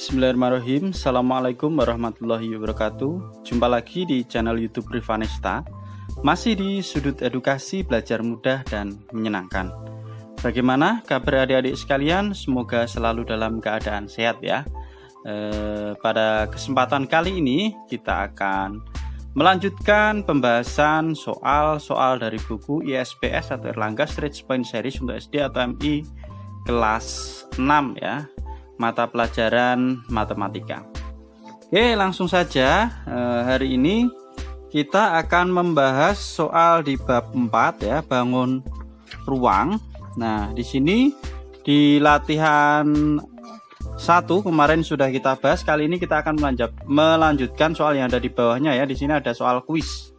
Bismillahirrahmanirrahim. Assalamualaikum warahmatullahi wabarakatuh. Jumpa lagi di channel YouTube Rivanesta. Masih di sudut edukasi belajar mudah dan menyenangkan. Bagaimana kabar adik-adik sekalian? Semoga selalu dalam keadaan sehat ya. Pada kesempatan kali ini kita akan melanjutkan pembahasan soal-soal dari buku ISPS atau Erlangga Stretch Point Series untuk SD atau MI kelas 6 ya. Mata pelajaran matematika. Oke, langsung saja. Hari ini kita akan membahas soal di bab 4 ya, bangun ruang. Nah, di sini di latihan 1 kemarin sudah kita bahas. Kali ini kita akan melanjutkan soal yang ada di bawahnya ya. Di sini ada soal kuis.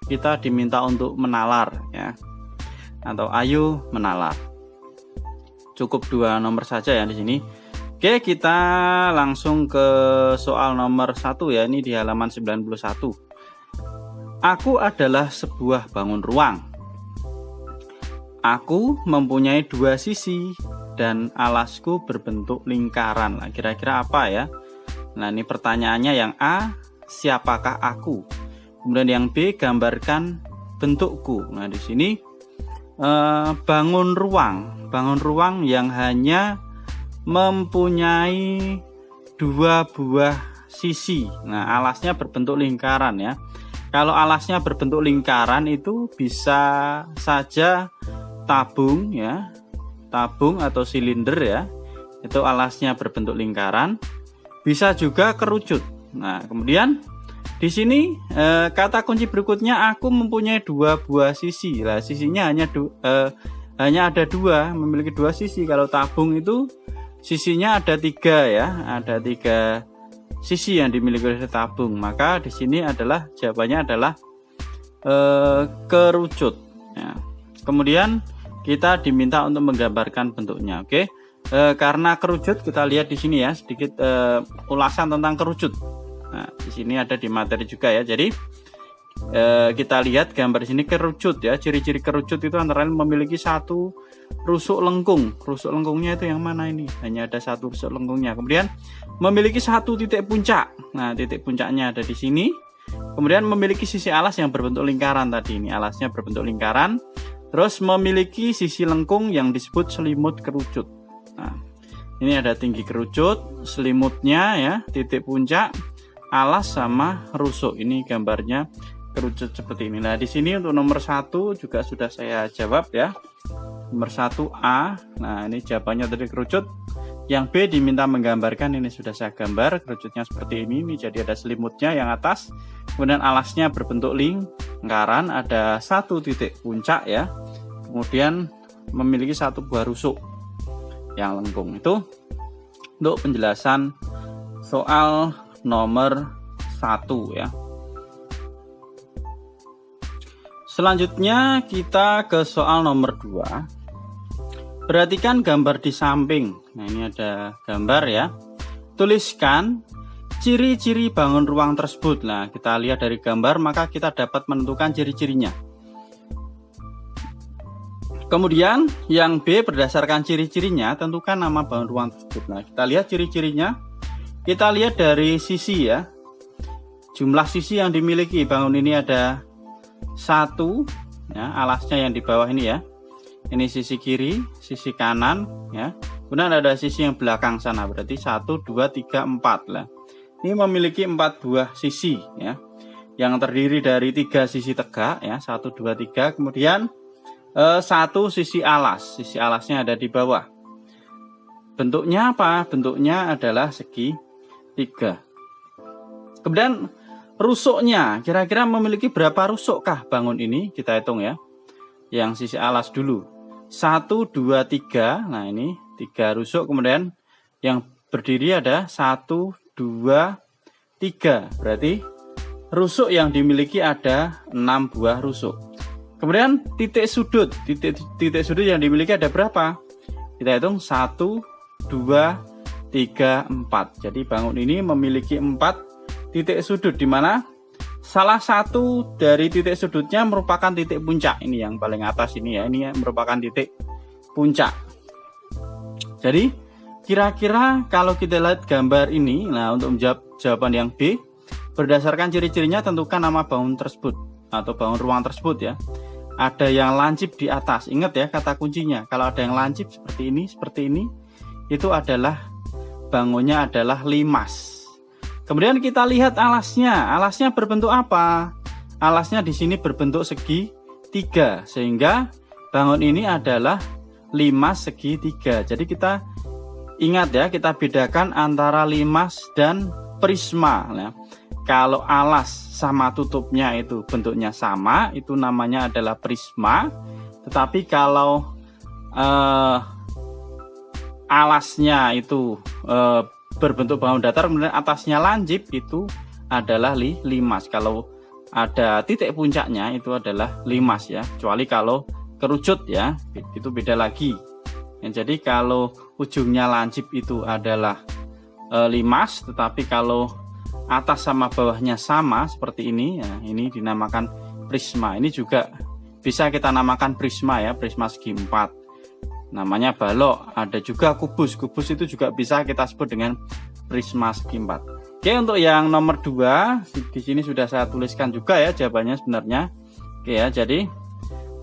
Kita diminta untuk menalar ya. Atau ayo menalar. Cukup 2 nomor saja ya di sini. Oke, kita langsung ke soal nomor 1 ya, ini di halaman 91. Aku adalah sebuah bangun ruang. Aku mempunyai 2 sisi dan alasku berbentuk lingkaran. Nah, kira-kira apa ya? Nah, ini pertanyaannya yang A, siapakah aku? Kemudian yang B, gambarkan bentukku. Nah, di sini bangun ruang yang hanya mempunyai 2 buah sisi. Nah, alasnya berbentuk lingkaran ya. Kalau alasnya berbentuk lingkaran itu bisa saja tabung ya, tabung atau silinder ya. Itu alasnya berbentuk lingkaran. Bisa juga kerucut. Nah, kemudian di sini kata kunci berikutnya, aku mempunyai 2 buah sisi. Nah, sisinya hanya ada 2, memiliki 2 sisi. Kalau tabung itu sisinya ada 3 ya, ada 3 sisi yang dimiliki oleh tabung. Maka di sini adalah jawabannya adalah kerucut. Ya. Kemudian kita diminta untuk menggambarkan bentuknya. Oke, karena kerucut kita lihat di sini ya sedikit ulasan tentang kerucut. Nah, di sini ada di materi juga ya. Jadi kita lihat gambar di sini kerucut ya. Ciri-ciri kerucut itu antara lain memiliki 1 rusuk lengkung. Rusuk lengkungnya itu yang mana ini? Hanya ada 1 rusuk lengkungnya. Kemudian memiliki 1 titik puncak. Nah, titik puncaknya ada di sini. Kemudian memiliki sisi alas yang berbentuk lingkaran tadi. Ini alasnya berbentuk lingkaran. Terus memiliki sisi lengkung yang disebut selimut kerucut. Nah, ini ada tinggi kerucut, selimutnya ya, titik puncak, alas sama rusuk. Ini gambarnya kerucut seperti ini. Nah, di sini untuk nomor 1 juga sudah saya jawab ya. Nomor 1A. Nah, ini jawabannya dari kerucut. Yang B diminta menggambarkan, ini sudah saya gambar kerucutnya seperti ini. Ini jadi ada selimutnya yang atas. Kemudian alasnya berbentuk lingkaran, ada 1 titik puncak ya. Kemudian memiliki 1 buah rusuk yang lengkung. Itu untuk penjelasan soal nomor 1 ya. Selanjutnya kita ke soal nomor 2. Perhatikan gambar di samping. Nah, ini ada gambar ya. Tuliskan ciri-ciri bangun ruang tersebut. Nah, kita lihat dari gambar maka kita dapat menentukan ciri-cirinya. Kemudian yang B, berdasarkan ciri-cirinya tentukan nama bangun ruang tersebut. Nah, kita lihat ciri-cirinya. Kita lihat dari sisi ya. Jumlah sisi yang dimiliki bangun ini ada 1 ya, alasnya yang di bawah ini ya. Ini sisi kiri, sisi kanan ya. Kemudian ada sisi yang belakang sana, berarti 1 2 3 4 lah. Ini memiliki 4 buah sisi ya. Yang terdiri dari 3 sisi tegak ya, 1 2 3. Kemudian 1 sisi alas. Sisi alasnya ada di bawah. Bentuknya apa? Bentuknya adalah segitiga. Kemudian rusuknya, kira-kira memiliki berapa rusukkah bangun ini? Kita hitung ya. Yang sisi alas dulu. 1 2 3. Nah, ini 3 rusuk. Kemudian yang berdiri ada 1 2 3. Berarti rusuk yang dimiliki ada 6 buah rusuk. Kemudian titik sudut. Titik sudut yang dimiliki ada berapa? Kita hitung 1 2 3 4. Jadi bangun ini memiliki 4 titik sudut, di mana salah satu dari titik sudutnya merupakan titik puncak. Ini yang paling atas ini ya, ini merupakan titik puncak. Jadi kira-kira kalau kita lihat gambar ini, nah untuk menjawab jawaban yang B, berdasarkan ciri-cirinya tentukan nama bangun tersebut atau bangun ruang tersebut ya. Ada yang lancip di atas, ingat ya kata kuncinya. Kalau ada yang lancip seperti ini, itu adalah bangunnya adalah limas. Kemudian kita lihat alasnya. Alasnya berbentuk apa? Alasnya di sini berbentuk segitiga, sehingga bangun ini adalah limas segitiga. Jadi kita ingat ya, kita bedakan antara limas dan prisma. Nah, kalau alas sama tutupnya itu bentuknya sama, itu namanya adalah prisma. Tetapi kalau alasnya itu berbentuk bangun datar, kemudian atasnya lancip, itu adalah limas. Kalau ada titik puncaknya itu adalah limas ya, kecuali kalau kerucut ya, itu beda lagi. Jadi kalau ujungnya lancip itu adalah limas, tetapi kalau atas sama bawahnya sama seperti ini ya, ini dinamakan prisma. Ini juga bisa kita namakan prisma ya, prisma segi empat. Namanya balok. Ada juga kubus. Kubus itu juga bisa kita sebut dengan prisma segi empat. Oke, untuk yang nomor 2 di sini sudah saya tuliskan juga ya jawabannya sebenarnya. Oke ya, jadi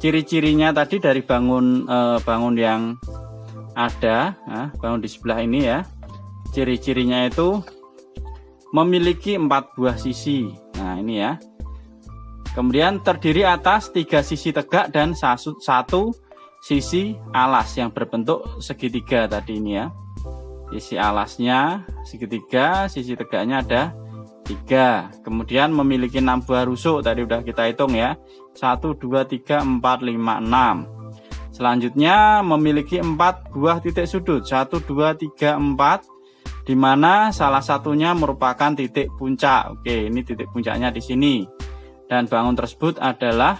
ciri-cirinya tadi dari bangun yang ada, bangun di sebelah ini ya. Ciri-cirinya itu memiliki 4 buah sisi. Nah, ini ya. Kemudian terdiri atas 3 sisi tegak dan 1 sisi alas yang berbentuk segitiga tadi ini ya. Sisi alasnya segitiga, sisi tegaknya ada 3. Kemudian memiliki 6 buah rusuk, tadi udah kita hitung ya. 1, 2, 3, 4, 5, 6. Selanjutnya memiliki 4 buah titik sudut, 1, 2, 3, 4, di mana salah satunya merupakan titik puncak. Oke, ini titik puncaknya di sini. Dan bangun tersebut adalah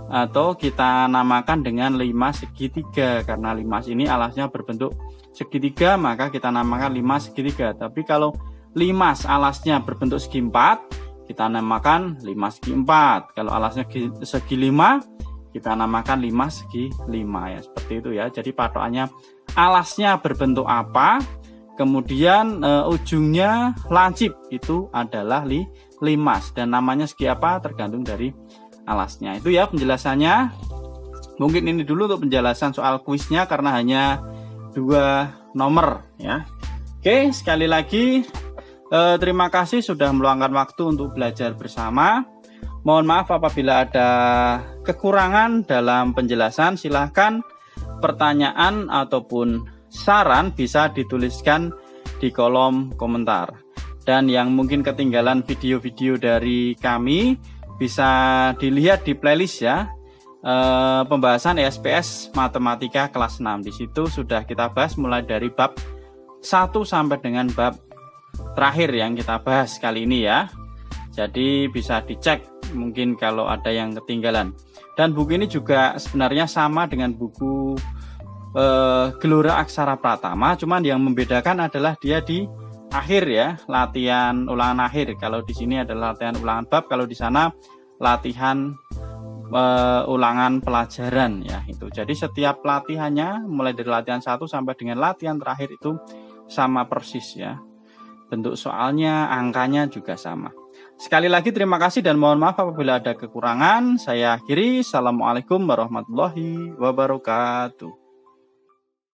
atau kita namakan dengan limas segitiga, karena limas ini alasnya berbentuk segitiga, maka kita namakan limas segitiga. Tapi kalau limas alasnya berbentuk segi empat, kita namakan limas segi empat. Kalau alasnya segi 5, kita namakan limas segi 5 ya, seperti itu ya. Jadi patokannya alasnya berbentuk apa, kemudian ujungnya lancip, itu adalah limas, dan namanya segi apa tergantung dari alasnya. Itu ya penjelasannya. Mungkin ini dulu untuk penjelasan soal kuisnya karena hanya 2 nomor ya. Oke, sekali lagi terima kasih sudah meluangkan waktu untuk belajar bersama. Mohon maaf apabila ada kekurangan dalam penjelasan. Silahkan pertanyaan ataupun saran bisa dituliskan di kolom komentar. Dan yang mungkin ketinggalan video-video dari kami, bisa dilihat di playlist ya, pembahasan ESPS Matematika kelas 6. Di situ sudah kita bahas mulai dari bab 1 sampai dengan bab terakhir yang kita bahas kali ini ya. Jadi bisa dicek mungkin kalau ada yang ketinggalan. Dan buku ini juga sebenarnya sama dengan buku Gelora Aksara Pratama, cuman yang membedakan adalah dia di akhir ya, latihan ulangan akhir. Kalau di sini adalah latihan ulangan bab, kalau di sana latihan ulangan pelajaran ya itu. Jadi setiap latihannya mulai dari latihan 1 sampai dengan latihan terakhir itu sama persis ya. Bentuk soalnya, angkanya juga sama. Sekali lagi terima kasih dan mohon maaf apabila ada kekurangan. Saya akhiri. Assalamualaikum warahmatullahi wabarakatuh.